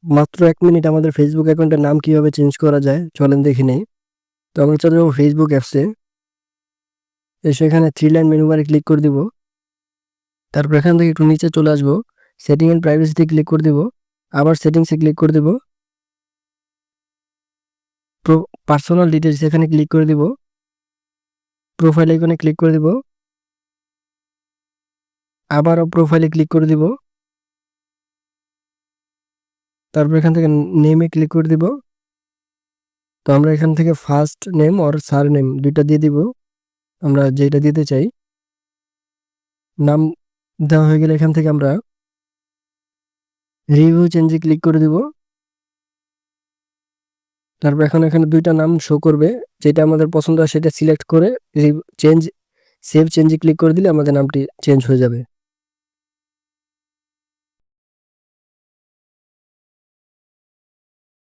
মাত্র 1 মিনিট আমাদের ফেসবুক অ্যাকাউন্টের নাম কিভাবে চেঞ্জ করা যায় চলেন দেখে নেই। তো আমরা চলে যাবো ফেসবুক অ্যাপসে। এসে এখানে 3 লাইন মেনু বারে ক্লিক করে দিব। তারপর এখান থেকে একটু নিচে চলে আসবো। সেটিং এন্ড প্রাইভেসিতে ক্লিক করে দিব। আবার সেটিংসে ক্লিক করে দিব। পার্সোনাল ডিটেইলস এখানে ক্লিক করে দিব। প্রোফাইল আইকনে ক্লিক করে দিব। আবারও প্রোফাইলে ক্লিক করে দিব। তারপর এখান থেকে নেমে ক্লিক করে দিব। তো আমরা এখান থেকে ফার্স্ট নেম অর সারনেম ২ টা দিয়ে দিব। আমরা যেটা দিতে চাই। নাম দেওয়া হয়ে গেলে এখান থেকে আমরা রিভিউ চেঞ্জে ক্লিক করে দিব। তারপর এখানে ২ টা নাম শো করবে। যেটা আমাদের পছন্দ হয় সেটা সিলেক্ট করে চেঞ্জ সেভ চেঞ্জে ক্লিক করে দিলে আমাদের নামটি চেঞ্জ হয়ে যাবে।